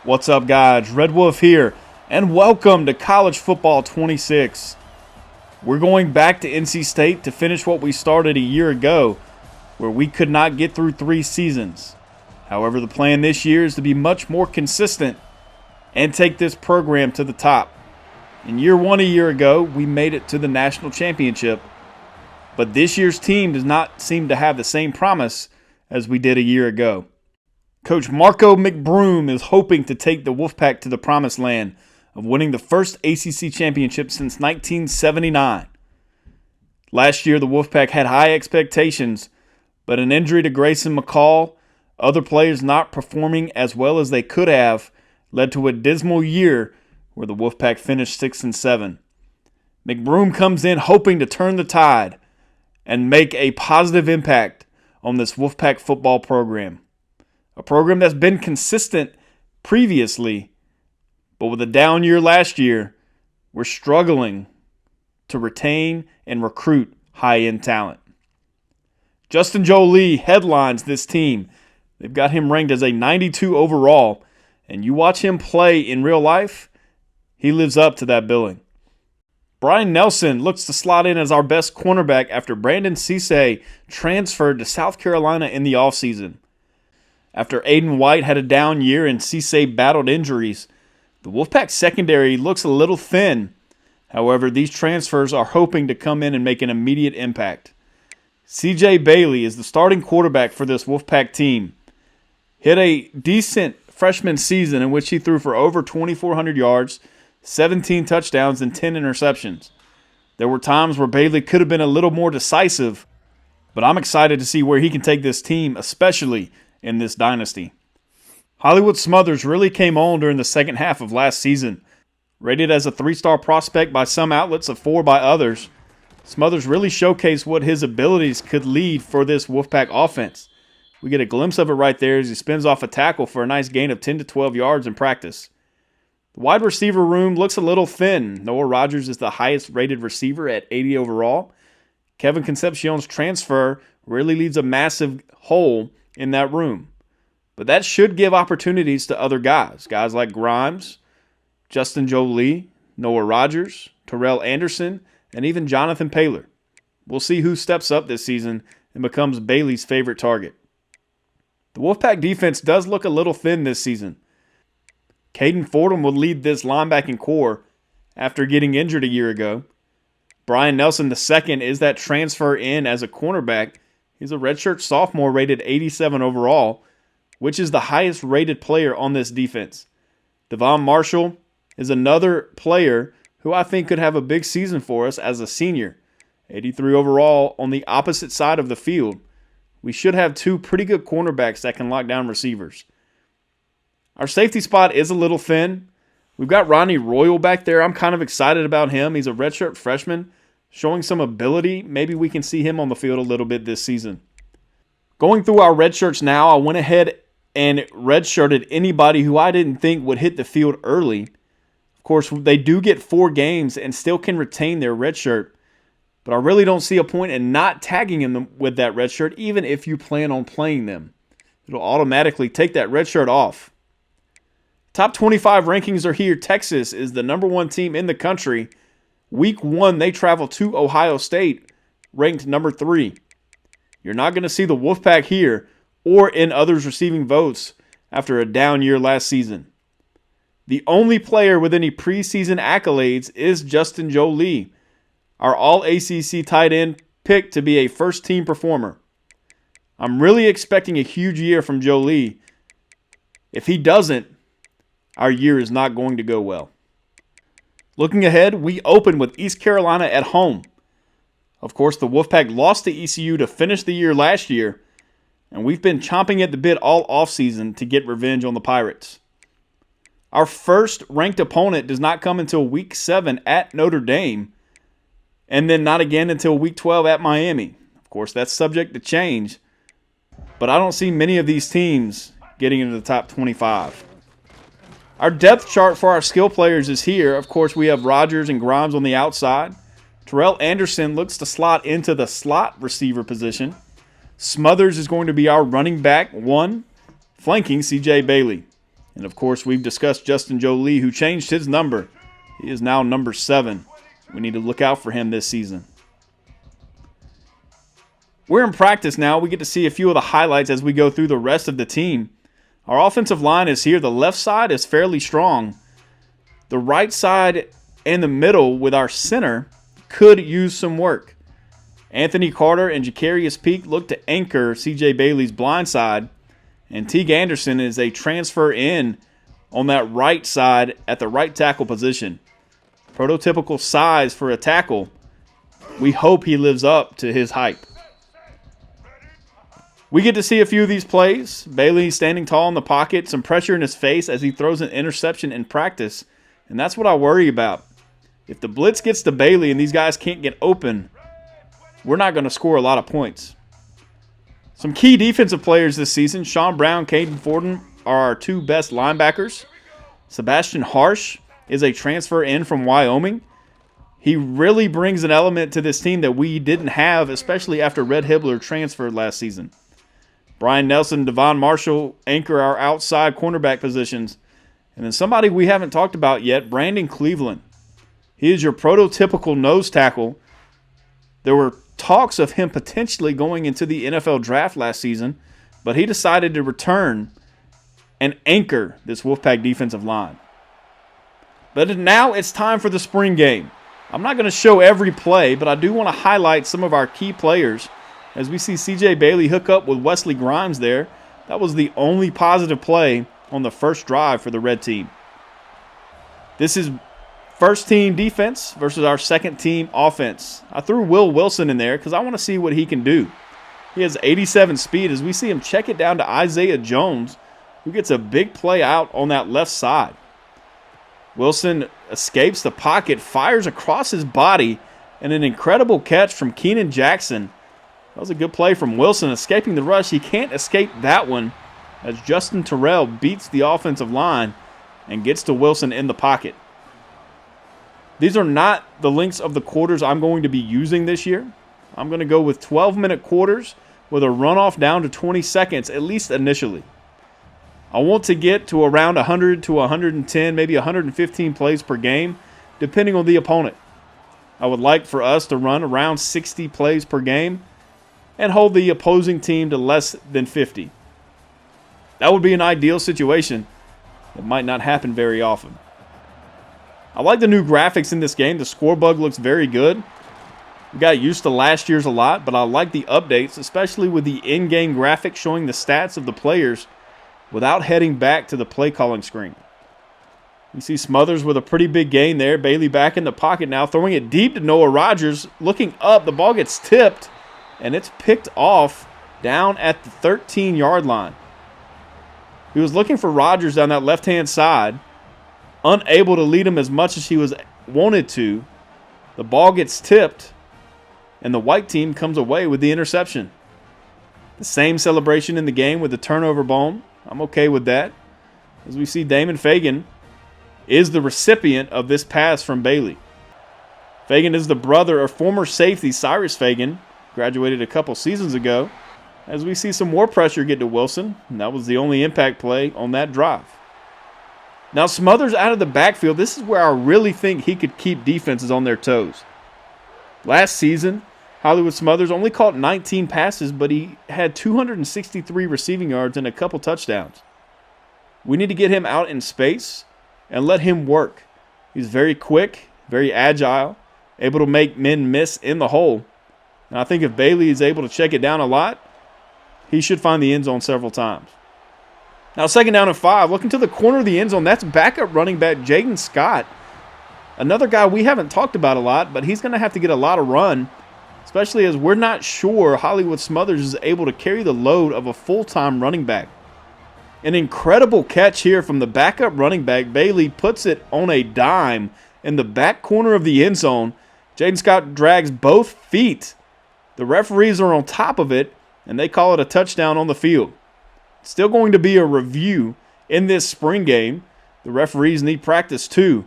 What's up, guys? Red Wolf here, and welcome to College Football 26. We're going back to NC State to finish what we started a year ago, where we could not get through 3 seasons. However, the plan this year is to be much more consistent and take this program to the top. In year 1 a year ago, we made it to the national championship, but this year's team does not seem to have the same promise as we did a year ago. Coach Marco McBroom is hoping to take the Wolfpack to the promised land of winning the first ACC championship since 1979. Last year, the Wolfpack had high expectations, but an injury to Grayson McCall, other players not performing as well as they could have, led to a dismal year where the Wolfpack finished 6-7. McBroom comes in hoping to turn the tide and make a positive impact on this Wolfpack football program. A program that's been consistent previously, but with a down year last year, we're struggling to retain and recruit high-end talent. Justin Jolie headlines this team. They've got him ranked as a 92 overall, and you watch him play in real life, he lives up to that billing. Brian Nelson looks to slot in as our best cornerback after Brandon Cisse transferred to South Carolina in the offseason. After Aiden White had a down year and Cisse battled injuries, the Wolfpack secondary looks a little thin. However, these transfers are hoping to come in and make an immediate impact. CJ Bailey is the starting quarterback for this Wolfpack team. Hit a decent freshman season in which he threw for over 2,400 yards, 17 touchdowns, and 10 interceptions. There were times where Bailey could have been a little more decisive, but I'm excited to see where he can take this team, especially in this dynasty. Hollywood Smothers really came on during the second half of last season. Rated as a 3-star prospect by some outlets, a 4 by others, Smothers really showcased what his abilities could lead for this Wolfpack offense. We get a glimpse of it right there as he spins off a tackle for a nice gain of 10 to 12 yards in practice. The wide receiver room looks a little thin. Noah Rogers is the highest rated receiver at 80 overall. Kevin Concepcion's transfer really leaves a massive hole in that room. But that should give opportunities to other guys. Guys like Grimes, Justin Jolie, Noah Rogers, Terrell Anderson, and even Jonathan Paylor. We'll see who steps up this season and becomes Bailey's favorite target. The Wolfpack defense does look a little thin this season. Caden Fordham will lead this linebacking core after getting injured a year ago. Brian Nelson II is that transfer in as a cornerback. He's a redshirt sophomore rated 87 overall, which is the highest rated player on this defense. Devon Marshall is another player who I think could have a big season for us as a senior. 83 overall on the opposite side of the field. We should have 2 pretty good cornerbacks that can lock down receivers. Our safety spot is a little thin. We've got Ronnie Royal back there. I'm kind of excited about him. He's a redshirt freshman, showing some ability. Maybe we can see him on the field a little bit this season. Going through our red shirts now, I went ahead and redshirted anybody who I didn't think would hit the field early. Of course, they do get 4 games and still can retain their red shirt, but I really don't see a point in not tagging them with that red shirt, even if you plan on playing them. It'll automatically take that red shirt off. Top 25 rankings are here. Texas is the number 1 team in the country. Week 1, they travel to Ohio State, ranked number 3. You're not going to see the Wolfpack here or in others receiving votes after a down year last season. The only player with any preseason accolades is Justin Jolie, our all-ACC tight end picked to be a first-team performer. I'm really expecting a huge year from Jolie. If he doesn't, our year is not going to go well. Looking ahead, we open with East Carolina at home. Of course, the Wolfpack lost to ECU to finish the year last year, and we've been chomping at the bit all offseason to get revenge on the Pirates. Our first ranked opponent does not come until Week 7 at Notre Dame, and then not again until Week 12 at Miami. Of course, that's subject to change, but I don't see many of these teams getting into the top 25. Our depth chart for our skill players is here. Of course, we have Rogers and Grimes on the outside. Terrell Anderson looks to slot into the slot receiver position. Smothers is going to be our running back 1, flanking CJ Bailey. And of course, we've discussed Justin Jolie, who changed his number. He is now number 7. We need to look out for him this season. We're in practice now. We get to see a few of the highlights as we go through the rest of the team. Our offensive line is here. The left side is fairly strong. The right side and the middle with our center could use some work. Anthony Carter and Jacarius Peak look to anchor C.J. Bailey's blind side. And Teague Anderson is a transfer in on that right side at the right tackle position. Prototypical size for a tackle. We hope he lives up to his hype. We get to see a few of these plays. Bailey standing tall in the pocket, some pressure in his face as he throws an interception in practice. And that's what I worry about. If the blitz gets to Bailey and these guys can't get open, we're not going to score a lot of points. Some key defensive players this season. Sean Brown, Caden Forden are our 2 best linebackers. Sebastian Harsh is a transfer in from Wyoming. He really brings an element to this team that we didn't have, especially after Red Hibbler transferred last season. Brian Nelson, Devon Marshall anchor our outside cornerback positions. And then somebody we haven't talked about yet, Brandon Cleveland. He is your prototypical nose tackle. There were talks of him potentially going into the NFL draft last season, but he decided to return and anchor this Wolfpack defensive line. But now it's time for the spring game. I'm not going to show every play, but I do want to highlight some of our key players. As we see C.J. Bailey hook up with Wesley Grimes there, that was the only positive play on the first drive for the red team. This is first team defense versus our second team offense. I threw Will Wilson in there because I want to see what he can do. He has 87 speed as we see him check it down to Isaiah Jones, who gets a big play out on that left side. Wilson escapes the pocket, fires across his body, and an incredible catch from Keenan Jackson. That was a good play from Wilson, escaping the rush. He can't escape that one as Justin Terrell beats the offensive line and gets to Wilson in the pocket. These are not the lengths of the quarters I'm going to be using this year. I'm going to go with 12-minute quarters with a runoff down to 20 seconds, at least initially. I want to get to around 100 to 110, maybe 115 plays per game, depending on the opponent. I would like for us to run around 60 plays per game and hold the opposing team to less than 50. That would be an ideal situation. It might not happen very often. I like the new graphics in this game. The score bug looks very good. We got used to last year's a lot, but I like the updates, especially with the in-game graphics showing the stats of the players without heading back to the play calling screen. You see Smothers with a pretty big gain there. Bailey back in the pocket now, throwing it deep to Noah Rogers. Looking up, the ball gets tipped, and it's picked off down at the 13-yard line. He was looking for Rogers down that left-hand side, unable to lead him as much as he was wanted to. The ball gets tipped, and the white team comes away with the interception. The same celebration in the game with the turnover bone. I'm okay with that. As we see, Damon Fagan is the recipient of this pass from Bailey. Fagan is the brother of former safety Cyrus Fagan, graduated a couple seasons ago. As we see some more pressure get to Wilson, and that was the only impact play on that drive. Now Smothers out of the backfield. This is where I really think he could keep defenses on their toes. Last season, Hollywood Smothers only caught 19 passes, but he had 263 receiving yards and a couple touchdowns. We need to get him out in space and let him work. He's very quick, very agile, able to make men miss in the hole. And I think if Bailey is able to check it down a lot, he should find the end zone several times. Now, second down and 5. Looking to the corner of the end zone, that's backup running back Jaden Scott. Another guy we haven't talked about a lot, but he's going to have to get a lot of run, especially as we're not sure Hollywood Smothers is able to carry the load of a full-time running back. An incredible catch here from the backup running back. Bailey puts it on a dime in the back corner of the end zone. Jaden Scott drags both feet. The referees are on top of it, and they call it a touchdown on the field. Still going to be a review in this spring game. The referees need practice too.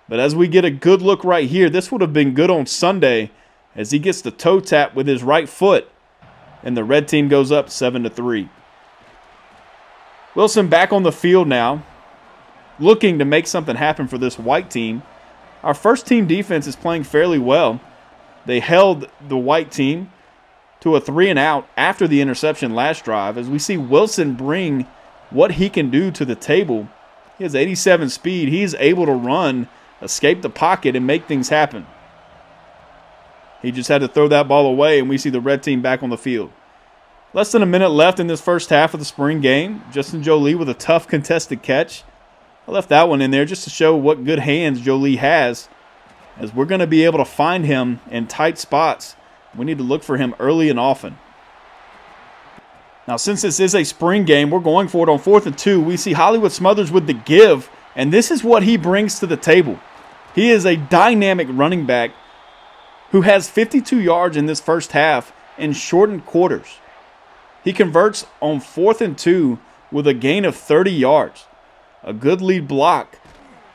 But as we get a good look right here, this would have been good on Sunday as he gets the toe tap with his right foot, and the red team goes up 7-3. Wilson back on the field now. looking to make something happen for this white team. Our first team defense is playing fairly well. They held the white team to a 3-and-out after the interception last drive, as we see Wilson bring what he can do to the table. He has 87 speed. He's able to run, escape the pocket, and make things happen. He just had to throw that ball away, and we see the red team back on the field. Less than a minute left in this first half of the spring game. Justin Jolie with a tough contested catch. I left that one in there just to show what good hands Jolie has, as we're going to be able to find him in tight spots. We need to look for him early and often. Now, since this is a spring game, we're going for it on 4th and 2. We see Hollywood Smothers with the give, and this is what he brings to the table. He is a dynamic running back who has 52 yards in this first half in shortened quarters. He converts on 4th and 2 with a gain of 30 yards. A good lead block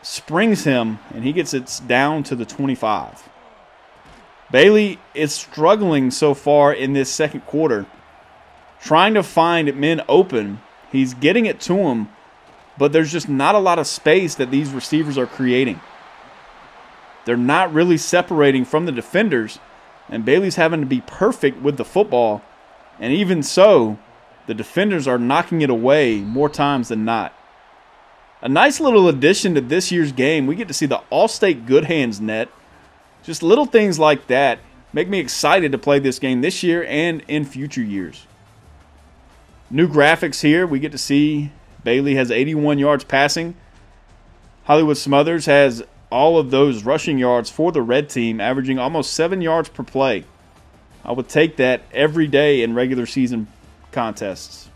springs him, and he gets it down to the 25. Bailey is struggling so far in this second quarter, trying to find men open. He's getting it to him, but there's just not a lot of space that these receivers are creating. They're not really separating from the defenders, and Bailey's having to be perfect with the football. And even so, the defenders are knocking it away more times than not. A nice little addition to this year's game, we get to see the All-State Good Hands net. Just little things like that make me excited to play this game this year and in future years. New graphics here, we get to see Bailey has 81 yards passing. Hollywood Smothers has all of those rushing yards for the red team, averaging almost 7 yards per play. I would take that every day in regular season contests.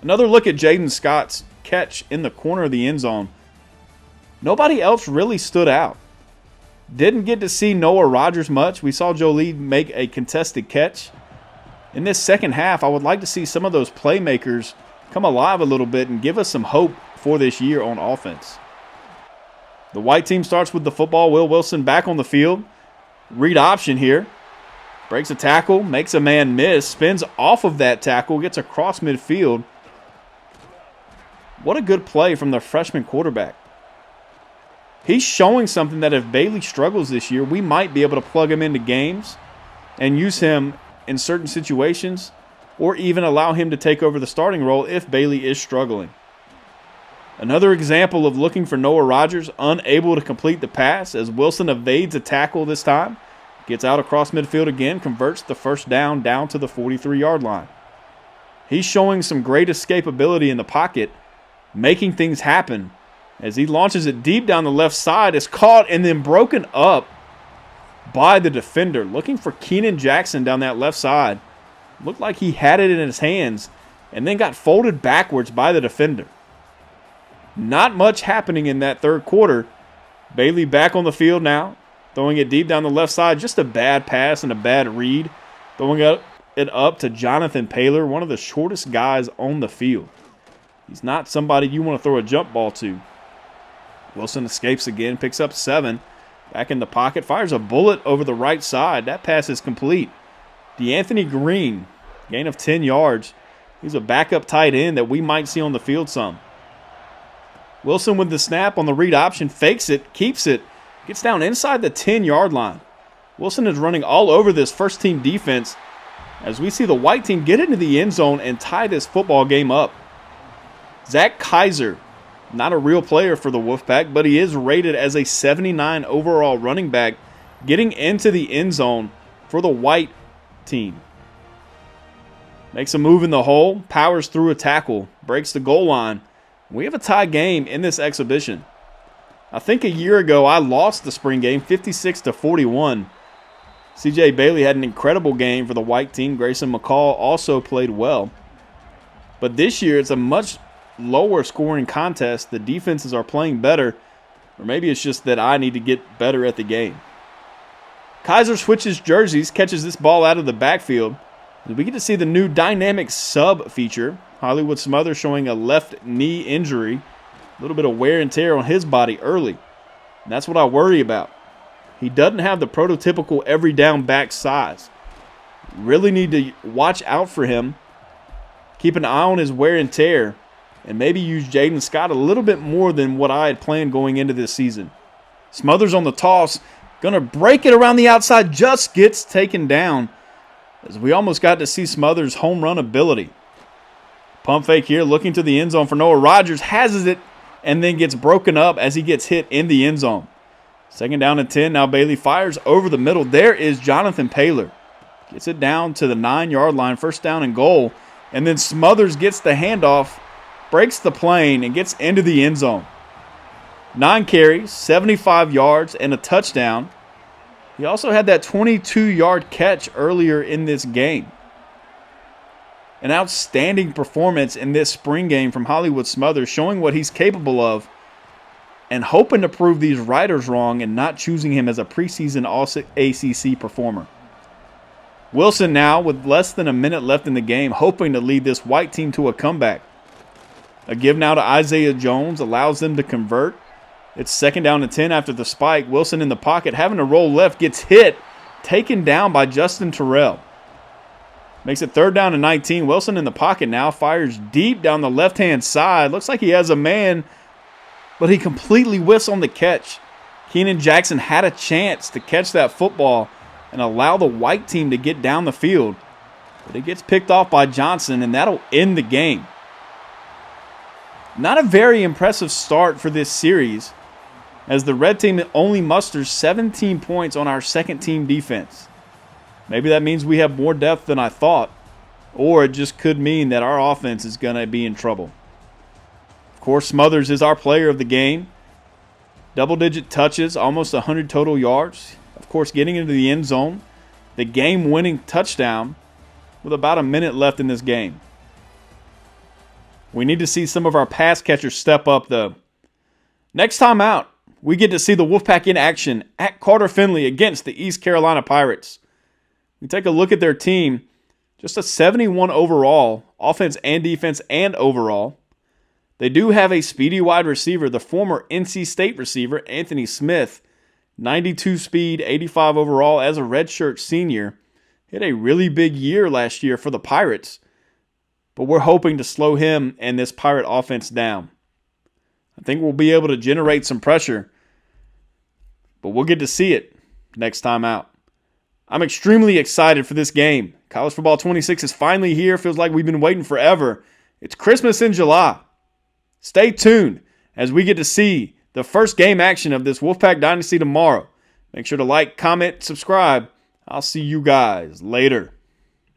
Another look at Jaden Scott's catch in the corner of the end zone. Nobody else really stood out. Didn't get to see Noah Rogers much. We saw Jolie make a contested catch. In this second half, I would like to see some of those playmakers come alive a little bit and give us some hope for this year on offense. The white team starts with the football. Will Wilson back on the field. Read option here. Breaks a tackle, makes a man miss, spins off of that tackle, gets across midfield. What a good play from the freshman quarterback. He's showing something that if Bailey struggles this year, we might be able to plug him into games and use him in certain situations, or even allow him to take over the starting role if Bailey is struggling. Another example of looking for Noah Rogers, unable to complete the pass as Wilson evades a tackle this time. Gets out across midfield again, converts the first down to the 43-yard line. He's showing some great escapability in the pocket, making things happen as he launches it deep down the left side. Is caught and then broken up by the defender. Looking for Keenan Jackson down that left side. Looked like he had it in his hands and then got folded backwards by the defender. Not much happening in that third quarter. Bailey back on the field now. Throwing it deep down the left side. Just a bad pass and a bad read. Throwing it up to Jonathan Paylor, one of the shortest guys on the field. He's not somebody you want to throw a jump ball to. Wilson escapes again, picks up 7. Back in the pocket, fires a bullet over the right side. That pass is complete. DeAnthony Green, gain of 10 yards. He's a backup tight end that we might see on the field some. Wilson with the snap on the read option, fakes it, keeps it, gets down inside the 10-yard line. Wilson is running all over this first-team defense as we see the white team get into the end zone and tie this football game up. Zach Kaiser, not a real player for the Wolfpack, but he is rated as a 79 overall running back, getting into the end zone for the white team. Makes a move in the hole, powers through a tackle, breaks the goal line. We have a tie game in this exhibition. I think a year ago I lost the spring game 56-41. CJ Bailey had an incredible game for the white team. Grayson McCall also played well. But this year it's a much lower scoring contest. The defenses are playing better, or maybe it's just that I need to get better at the game. Kaiser switches jerseys, catches this ball out of the backfield. We get to see the new dynamic sub feature. Hollywood Smothers showing a left knee injury. A little bit of wear and tear on his body early. And that's what I worry about. He doesn't have the prototypical every down back size. Really need to watch out for him. Keep an eye on his wear and tear. and maybe use Jaden Scott a little bit more than what I had planned going into this season. Smothers on the toss, going to break it around the outside, just gets taken down as we almost got to see Smothers' home run ability. Pump fake here, looking to the end zone for Noah Rogers, has it, and then gets broken up as he gets hit in the end zone. 2nd down and 10, now Bailey fires over the middle. There is Jonathan Paylor. Gets it down to the 9-yard line, 1st down and goal, and then Smothers gets the handoff, breaks the plane, and gets into the end zone. 9 carries, 75 yards, and a touchdown. He also had that 22-yard catch earlier in this game. An outstanding performance in this spring game from Hollywood Smothers, showing what he's capable of and hoping to prove these writers wrong and not choosing him as a preseason All-ACC performer. Wilson now, with less than a minute left in the game, hoping to lead this white team to a comeback. A give now to Isaiah Jones allows them to convert. It's 2nd down and 10 after the spike. Wilson in the pocket, having to roll left, gets hit, taken down by Justin Terrell. Makes it 3rd down and 19. Wilson in the pocket now, fires deep down the left-hand side. Looks like he has a man, but he completely whiffs on the catch. Keenan Jackson had a chance to catch that football and allow the white team to get down the field, but it gets picked off by Johnson, and that'll end the game. Not a very impressive start for this series, as the red team only musters 17 points on our second-team defense. Maybe that means we have more depth than I thought, or it just could mean that our offense is going to be in trouble. Of course, Smothers is our player of the game. Double-digit touches, almost 100 total yards. Of course, getting into the end zone, the game-winning touchdown with about a minute left in this game. We need to see some of our pass catchers step up, though. Next time out, we get to see the Wolfpack in action at Carter Finley against the East Carolina Pirates. We take a look at their team, just a 71 overall, offense and defense and overall. They do have a speedy wide receiver, the former NC State receiver, Anthony Smith, 92 speed, 85 overall as a redshirt senior. He had a really big year last year for the Pirates, but we're hoping to slow him and this Pirate offense down. I think we'll be able to generate some pressure, but we'll get to see it next time out. I'm extremely excited for this game. College Football 26 is finally here. Feels like we've been waiting forever. It's Christmas in July. Stay tuned as we get to see the first game action of this Wolfpack Dynasty tomorrow. Make sure to like, comment, subscribe. I'll see you guys later.